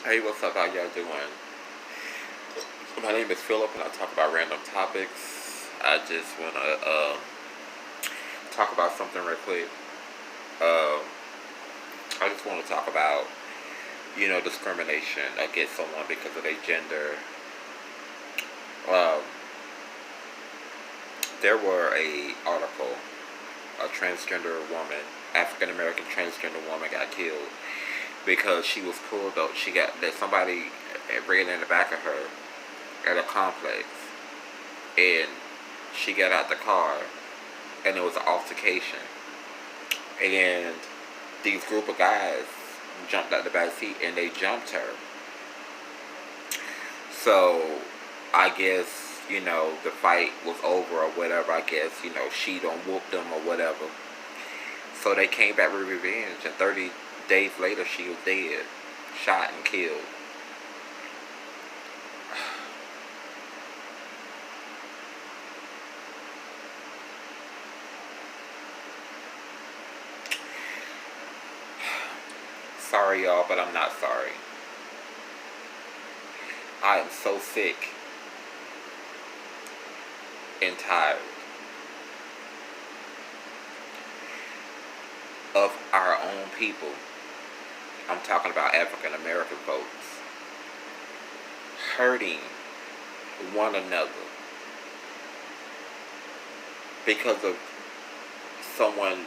Hey, what's up? How y'all doing? My name is Philip, and I talk about random topics. I just want to talk about something real quick. Um, I just want to talk about, discrimination against someone because of their gender. Um, there were a article, a transgender woman, African American transgender woman got killed because she was pulled up. She got that somebody ran in the back of her at a complex, and she got out the car, and it was an altercation. And these group of guys jumped out the back seat and they jumped her. So I guess, the fight was over or whatever. I guess, she don't whoop them or whatever. So they came back with revenge, and 30 days later she was dead, shot and killed. Sorry y'all, but I'm not sorry. I am so sick and tired of our own people. I'm talking about African American folks hurting one another because of someone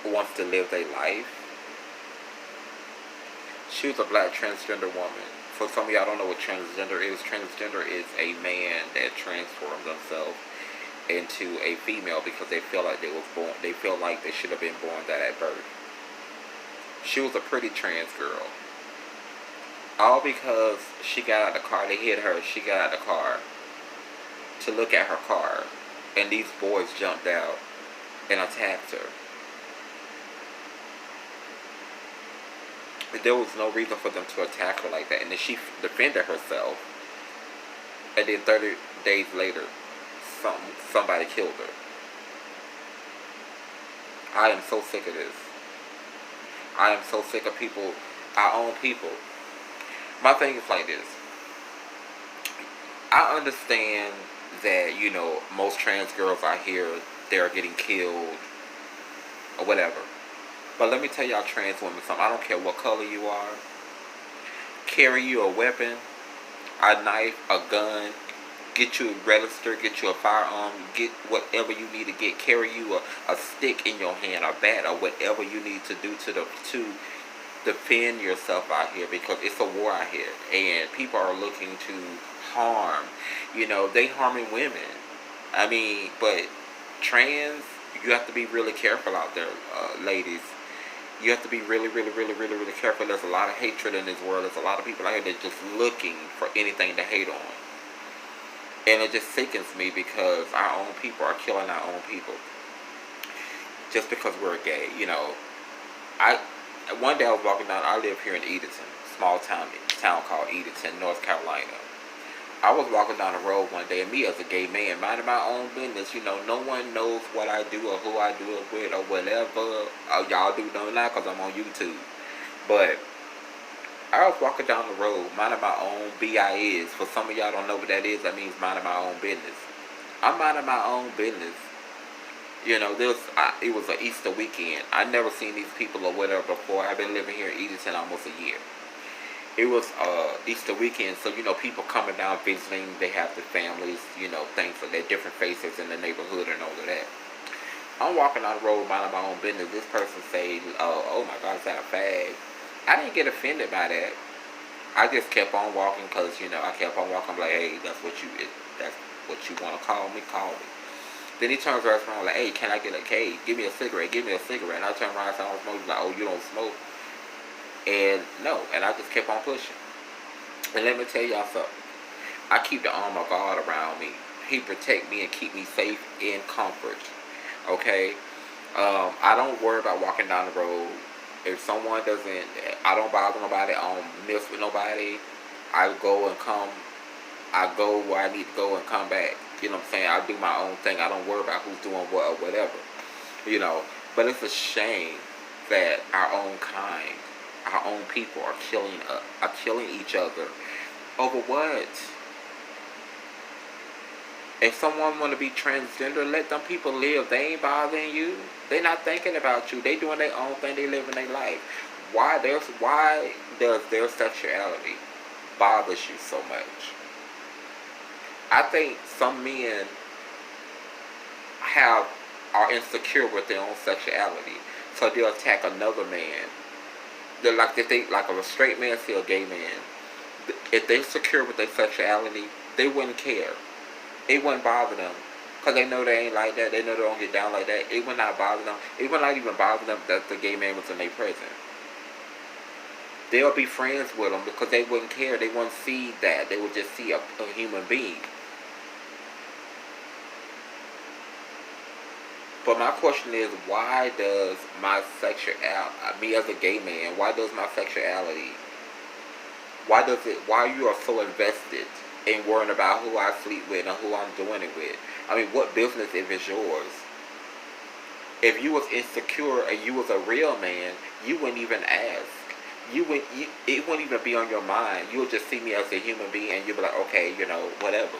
wants to live their life. She was a black transgender woman. For some of y'all don't know what transgender is. Transgender is a man that transforms themselves into a female because they feel like they feel like they should have been born that at birth. She was a pretty trans girl. All because she got out of the car, they hit her, she got out of the car to look at her car, and these boys jumped out and attacked her. There was no reason for them to attack her like that, and then she defended herself, and then 30 days later, somebody killed her. I am so sick of this. I am so sick of people, our own people. My thing is like this. I understand that, most trans girls out here, they're getting killed or whatever. But let me tell y'all trans women something. I don't care what color you are. Carry you a weapon, a knife, a gun, get you a register, get you a firearm, get whatever you need to get. Carry you a stick in your hand, a bat, or whatever you need to do to defend yourself out here, because it's a war out here and people are looking to harm. They harming women. I mean, but trans, you have to be really careful out there, ladies. You have to be really, really, really, really, really careful. There's a lot of hatred in this world. There's a lot of people out here that just looking for anything to hate on. And it just sickens me because our own people are killing our own people just because we're gay. I one day I was walking down. I live here in Edenton, small town called Edenton, North Carolina. I was walking down the road one day, and me as a gay man, minding my own business. No one knows what I do or who I do it with or whatever. Y'all do know now because I'm on YouTube. But I was walking down the road, minding my own BIS. For some of y'all don't know what that is. That means minding my own business. I'm minding my own business. It was an Easter weekend. I never seen these people or whatever before. I've been living here in Edenton almost a year. It was Easter weekend, so people coming down visiting. They have their families, things for their different faces in the neighborhood and all of that. I'm walking on the road, minding my own business. This person say, "Oh my God, is that a fag?" I didn't get offended by that. I just kept on walking because I kept on walking. I'm like, "Hey, that's what you want to call me? Call me." Then he turns around like, "Hey, can I get a cake? Give me a cigarette. Give me a cigarette." And I turn around and say, "I don't smoke." He's like, "Oh, you don't smoke?" And no, and I just kept on pushing. And let me tell y'all something. I keep the arm of God around me. He protect me and keep me safe in comfort. Okay? I don't worry about walking down the road. If someone doesn't, I don't bother nobody. I don't mess with nobody. I go and come. I go where I need to go and come back. You know what I'm saying? I do my own thing. I don't worry about who's doing what or whatever. You know. But it's a shame that our own kind, our own people are killing each other over what? If someone want to be transgender, let them people live. They ain't bothering you. They not thinking about you. They doing their own thing. They living their life. Why does their sexuality bothers you so much? I think some men are insecure with their own sexuality, so they'll attack another man. They're like if they like a straight man see a gay man, if they're secure with their sexuality, they wouldn't care. It wouldn't bother them. Because they know they ain't like that. They know they don't get down like that. It would not bother them. It would not even bother them that the gay man was in their presence. They'll be friends with them because they wouldn't care. They wouldn't see that. They would just see a human being. But my question is, why does my sexuality, me as a gay man, why does my sexuality, why you are so invested in worrying about who I sleep with and who I'm doing it with? I mean, what business if it's yours? If you was insecure and you was a real man, you wouldn't even ask. It wouldn't even be on your mind. You would just see me as a human being and you'd be like, okay, whatever.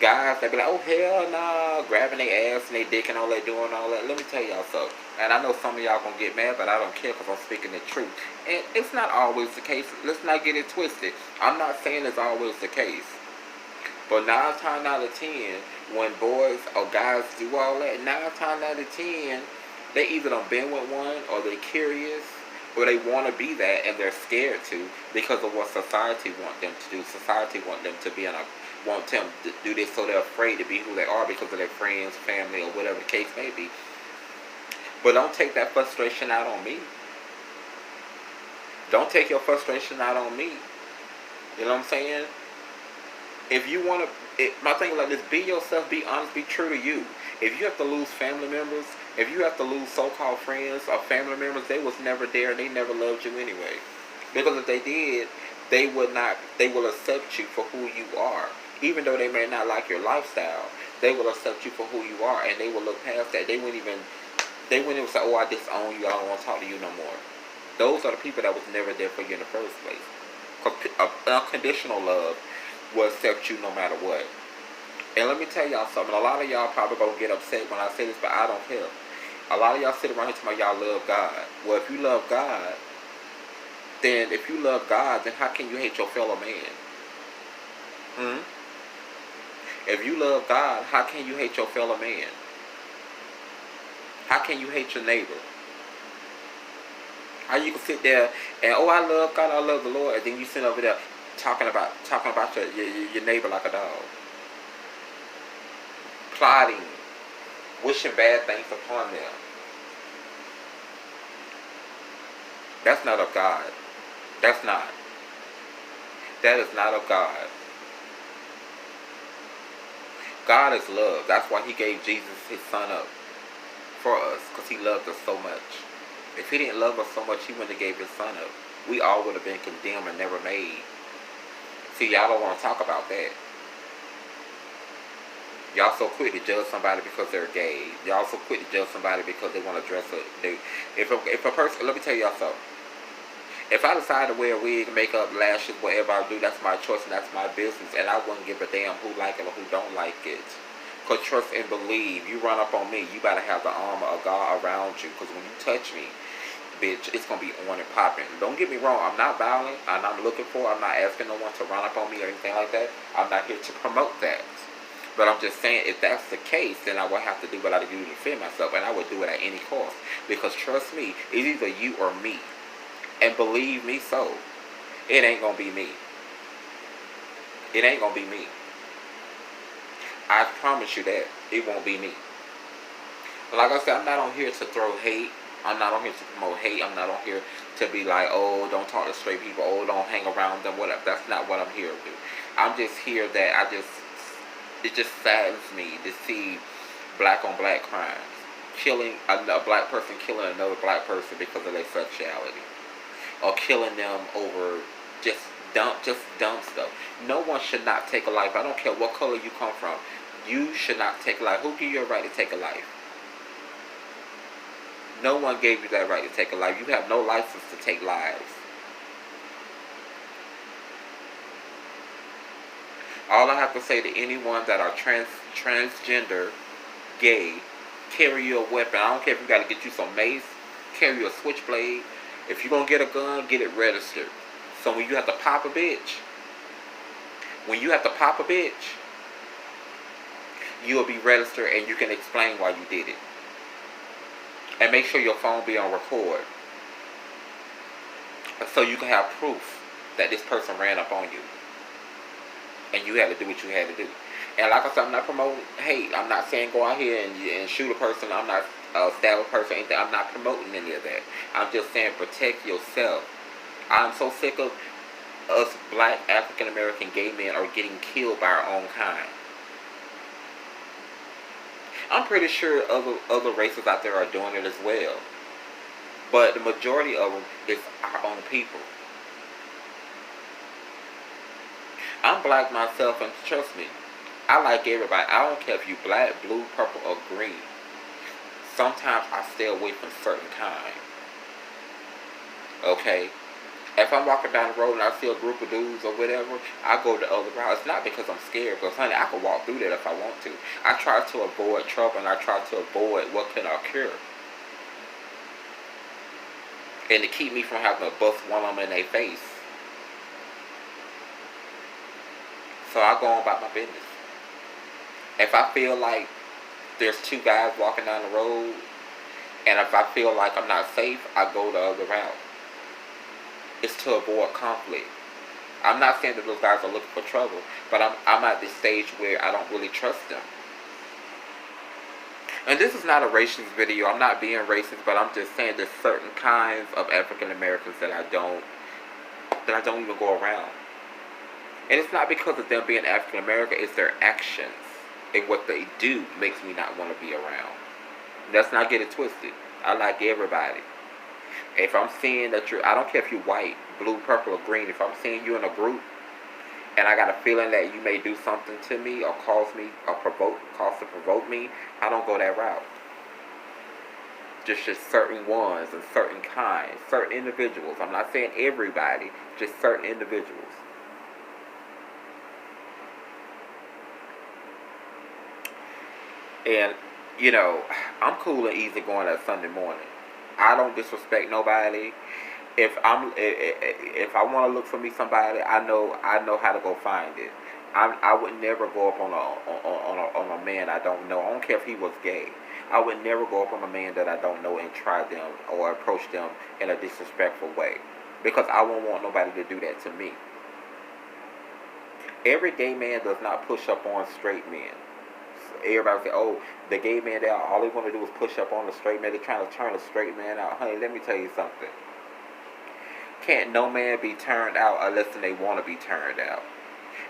Guys, they be like, oh hell nah, grabbing their ass and their dick and all that, doing all that. Let me tell y'all something. And I know some of y'all gonna get mad, but I don't care because I'm speaking the truth. And it's not always the case. Let's not get it twisted. I'm not saying it's always the case. But 9 times out of 10, when boys or guys do all that, 9 times out of 10, they either done been with one, or they're curious, or they want to be that, and they're scared to because of what society want them to do. Society want them to be want them to do this, so they're afraid to be who they are because of their friends, family, or whatever the case may be. But don't take that frustration out on me. Don't take your frustration out on me. You know what I'm saying? If you want to, my thing is like this: be yourself, be honest, be true to you. If you have to lose family members, if you have to lose so-called friends or family members, they was never there. They never loved you anyway. Because if they did, they will accept you for who you are. Even though they may not like your lifestyle, they will accept you for who you are, and they will look past that. They wouldn't even say, oh, I disown you, I don't want to talk to you no more. Those are the people that was never there for you in the first place. Because unconditional love will accept you no matter what. And let me tell y'all something. A lot of y'all probably going to get upset when I say this, but I don't care. A lot of y'all sit around here talking about y'all love God. Well, if you love God, then how can you hate your fellow man? If you love God, how can you hate your fellow man? How can you hate your neighbor? How you can sit there and, oh, I love God, I love the Lord, and then you sit over there talking about your neighbor like a dog, plotting, wishing bad things upon them. That's not of God. That's not. That is not of God. God is love. That's why he gave Jesus, his son, up for us, because he loved us so much. If he didn't love us so much, he wouldn't have gave his son up. We all would have been condemned and never made. See, y'all don't want to talk about that. Y'all so quick to judge somebody because they're gay. Y'all so quick to judge somebody because they want to dress up. If a person, let me tell y'all something. If I decide to wear a wig, makeup, lashes, whatever I do, that's my choice and that's my business. And I wouldn't give a damn who like it or who don't like it. Because trust and believe, you run up on me, you better have the armor of God around you. Because when you touch me, bitch, it's going to be on and popping. Don't get me wrong, I'm not violent. I'm not asking no one to run up on me or anything like that. I'm not here to promote that. But I'm just saying, if that's the case, then I would have to do what I do to defend myself. And I would do it at any cost. Because trust me, it's either you or me. And believe me so, it ain't going to be me. It ain't going to be me. I promise you that. It won't be me. Like I said, I'm not on here to throw hate. I'm not on here to promote hate. I'm not on here to be like, oh, don't talk to straight people. Oh, don't hang around them. Whatever. That's not what I'm here to do. I'm just here that it just saddens me to see black on black crimes. Killing a black person, killing another black person because of their sexuality. Or killing them over just dumb stuff. No one should not take a life. I don't care what color you come from. You should not take a life. Who give you a right to take a life? No one gave you that right to take a life. You have no license to take lives. All I have to say to anyone that are transgender, gay, carry your weapon. I don't care if you got to get you some mace, carry your switchblade. If you're going to get a gun, get it registered. So when you have to pop a bitch, you'll be registered and you can explain why you did it. And make sure your phone be on record. So you can have proof that this person ran up on you. And you had to do what you had to do. And like I said, I'm not promoting hate. I'm not saying go out here and shoot a person. I'm not stab a person. Anything. I'm not promoting any of that. I'm just saying protect yourself. I'm so sick of us black African American gay men are getting killed by our own kind. I'm pretty sure other races out there are doing it as well. But the majority of them is our own people. I'm black myself, and trust me, I like everybody. I don't care if you black, blue, purple, or green. Sometimes I stay away from certain kind. Okay? If I'm walking down the road and I see a group of dudes or whatever, I go the other route. It's not because I'm scared, because honey, I can walk through that if I want to. I try to avoid trouble, and I try to avoid what can occur. And to keep me from having to bust one of them in their face. So I go on about my business. If I feel like there's two guys walking down the road, and if I feel like I'm not safe, I go the other route. It's to avoid conflict. I'm not saying that those guys are looking for trouble, but I'm at this stage where I don't really trust them. And this is not a racist video. I'm not being racist, but I'm just saying there's certain kinds of African Americans that I don't even go around. And it's not because of them being African American, it's their actions and what they do makes me not want to be around. Let's not get it twisted. I like everybody. If I'm seeing that I don't care if you're white, blue, purple, or green, if I'm seeing you in a group and I got a feeling that you may do something to me or cause to provoke me, I don't go that route. Just certain ones and certain kinds, certain individuals. I'm not saying everybody, just certain individuals. And, I'm cool and easy going that Sunday morning. I don't disrespect nobody. If I want to look for me somebody, I know how to go find it. I would never go up on a man I don't know. I don't care if he was gay. I would never go up on a man that I don't know and try them or approach them in a disrespectful way, because I won't want nobody to do that to me. Every gay man does not push up on straight men. Everybody say, oh, the gay man there, all they want to do is push up on the straight man. They're trying to turn the straight man out. Honey, let me tell you something. Can't no man be turned out unless they want to be turned out.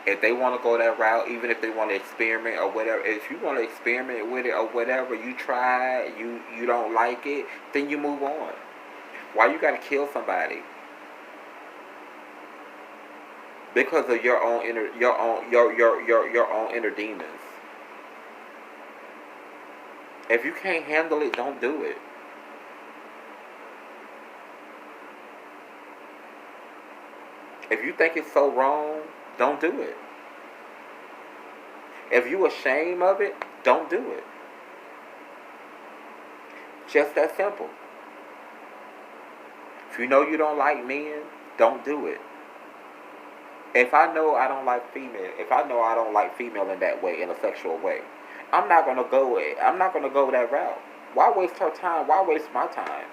If they want to go that route, even if they want to experiment or whatever, if you want to experiment with it or whatever, you try, you don't like it, then you move on. Why you gotta kill somebody? Because of your own inner demons. If you can't handle it, don't do it. If you think it's so wrong, don't do it. If you ashamed of it, don't do it. Just that simple. If you know you don't like men, don't do it. If I know I don't like female in that way, in a sexual way, I'm not gonna go that route. Why waste her time? Why waste my time?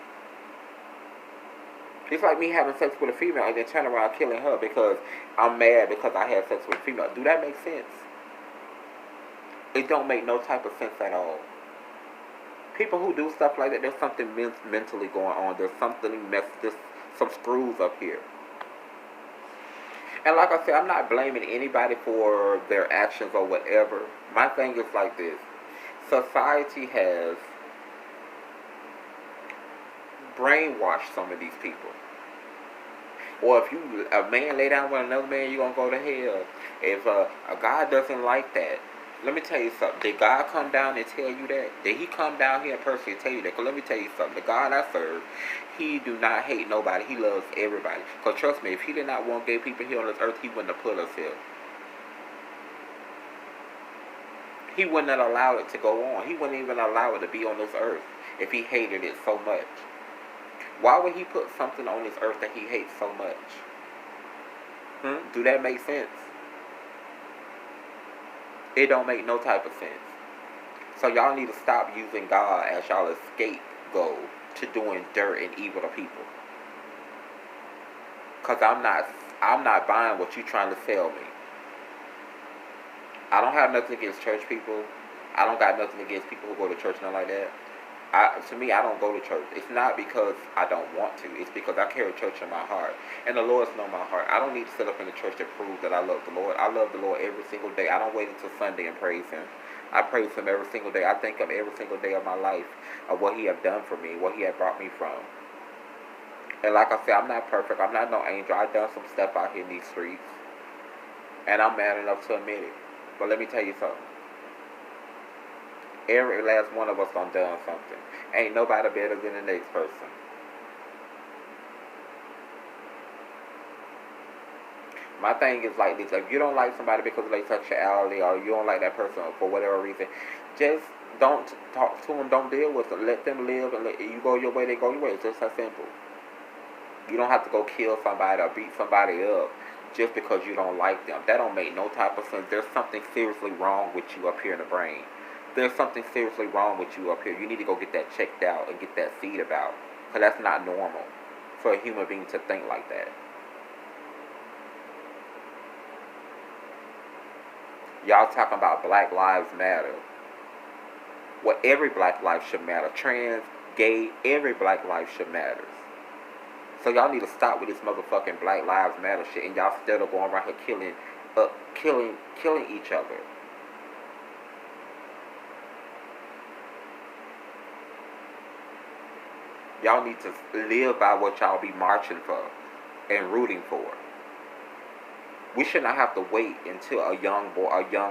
It's like me having sex with a female and then turn around killing her because I'm mad because I had sex with a female. Do that make sense? It don't make no type of sense at all. People who do stuff like that, there's something mentally going on. There's some screws up here. And like I said, I'm not blaming anybody for their actions or whatever. My thing is like this. Society has brainwashed some of these people. Or if a man lay down with another man, you're going to go to hell. If a God doesn't like that. Let me tell you something. Did God come down and tell you that? Did he come down here and personally tell you that? Because let me tell you something. The God I serve, he do not hate nobody. He loves everybody. Because trust me, if he did not want gay people here on this earth, he wouldn't have put us here. He wouldn't have allowed it to go on. He wouldn't even allow it to be on this earth if he hated it so much. Why would he put something on this earth that he hates so much? Do that make sense? It don't make no type of sense. So y'all need to stop using God as y'all scapegoat to doing dirt and evil to people. Cause I'm not buying what you trying to sell me. I don't have nothing against church people. I don't got nothing against people who go to church, nothing like that. To me, I don't go to church. It's not because I don't want to. It's because I carry church in my heart. And the Lord's know my heart. I don't need to sit up in the church to prove that I love the Lord. I love the Lord every single day. I don't wait until Sunday and praise Him. I praise Him every single day. I think of every single day of my life, of what He have done for me, what He have brought me from. And like I said, I'm not perfect. I'm not no angel. I've done some stuff out here in these streets. And I'm man enough to admit it. But let me tell you something. Every last one of us done something. Ain't nobody better than the next person. My thing is like this. If you don't like somebody because of their sexuality, or you don't like that person for whatever reason, just don't talk to them. Don't deal with them. Let them live, and let you go your way, they go your way. It's just that simple. You don't have to go kill somebody or beat somebody up just because you don't like them. That don't make no type of sense. There's something seriously wrong with you up here in the brain. There's something seriously wrong with you up here. You need to go get that checked out and get that seed about. Because that's not normal for a human being to think like that. Y'all talking about Black Lives Matter. Well, every black life should matter. Trans, gay, every black life should matter. So y'all need to stop with this motherfucking Black Lives Matter shit, and y'all still going around here killing each other. Y'all need to live by what y'all be marching for and rooting for. We should not have to wait until a young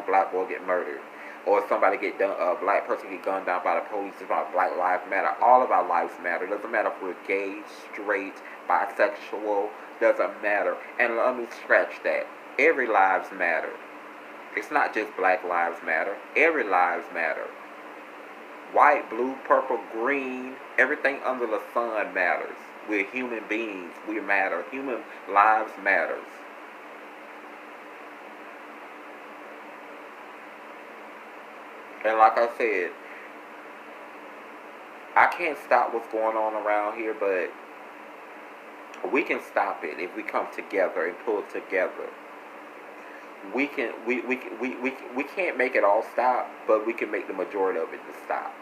black boy get murdered, or somebody get done, a black person get gunned down by the police. It's about Black Lives Matter. All of our lives matter. It doesn't matter if we're gay, straight, bisexual. Doesn't matter. And let me scratch that. Every lives matter. It's not just Black Lives Matter. Every lives matter. White, blue, purple, green, everything under the sun matters. We're human beings. We matter. Human lives matters. And like I said, I can't stop what's going on around here, but we can stop it if we come together and pull together. We can't make it all stop, but we can make the majority of it to stop.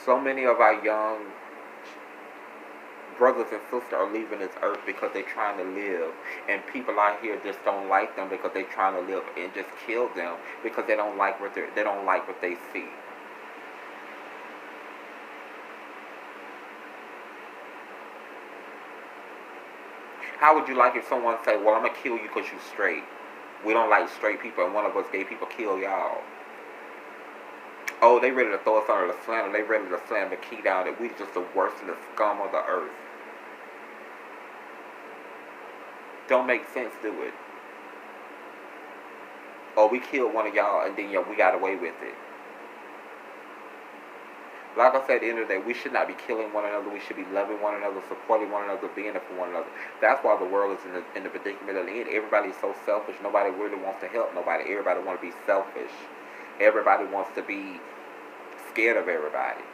So many of our young brothers and sisters are leaving this earth because they're trying to live, and people out here just don't like them because they're trying to live, and just kill them because they don't like what they see. How would you like if someone say, "Well, I'm gonna kill you because you straight. We don't like straight people, and one of us gay people kill y'all." Oh, they ready to throw us under the slam. They ready to slam the key down that we just the worst and the scum of the earth. Don't make sense, do it? Oh, we killed one of y'all and then we got away with it. Like I said, at the end of the day, we should not be killing one another. We should be loving one another, supporting one another, being there for one another. That's why the world is in the predicament of the end. Everybody's so selfish. Nobody really wants to help nobody. Everybody wants to be selfish. Everybody wants to be scared of everybody.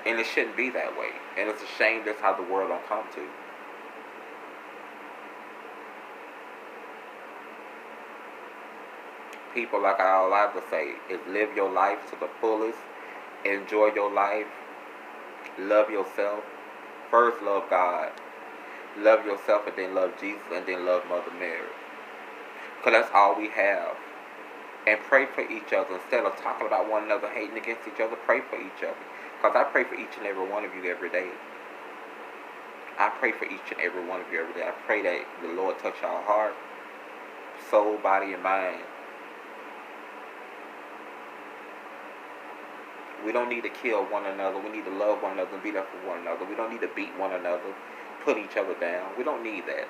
And it shouldn't be that way. And it's a shame that's how the world don't come to. People, like I like to say, is live your life to the fullest. Enjoy your life. Love yourself. First love God. Love yourself, and then love Jesus, and then love Mother Mary. Because that's all we have. And pray for each other. Instead of talking about one another, hating against each other, pray for each other. Because I pray for each and every one of you every day. I pray for each and every one of you every day. I pray that the Lord touch our heart. soul, body, and mind. We don't need to kill one another. We need to love one another and be there for one another. We don't need to beat one another, put each other down. We don't need that.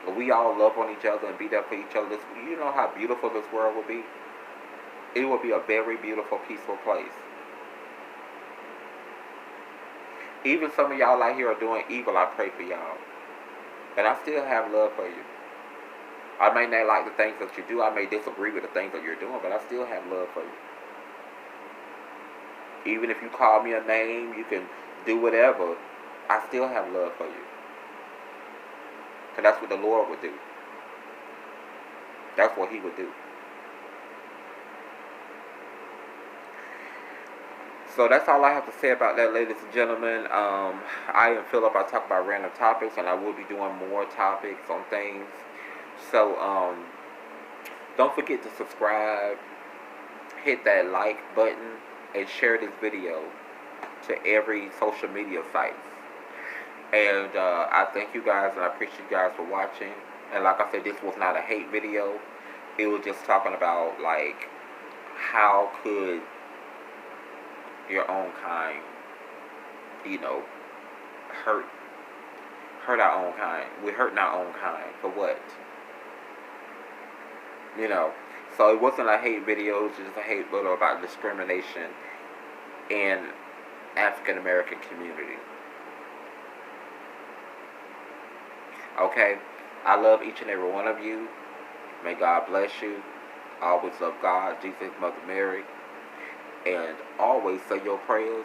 If we all love on each other and be there for each other, you know how beautiful this world would be? It would be a very beautiful, peaceful place. Even some of y'all out here are doing evil, I pray for y'all. And I still have love for you. I may not like the things that you do. I may disagree with the things that you're doing, but I still have love for you. Even if you call me a name, you can do whatever. I still have love for you. Because that's what the Lord would do. That's what He would do. So that's all I have to say about that, ladies and gentlemen. I am Philip. I talk about random topics, and I will be doing more topics on things. So don't forget to subscribe, hit that like button, and share this video to every social media sites. And I thank you guys, and I appreciate you guys for watching. And like I said, this was not a hate video. It was just talking about, like, how could your own kind, you know, hurt our own kind. We're hurting our own kind for what? You know. So it wasn't a hate video. It was just a hate video about discrimination in African American community. Okay? I love each and every one of you. May God bless you. Always love God, Jesus, Mother Mary. And always say your prayers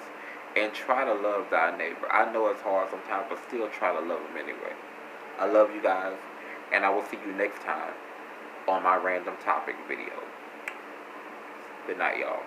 and try to love thy neighbor. I know it's hard sometimes, but still try to love them anyway. I love you guys, and I will see you next time on my random topic video. Good night, y'all.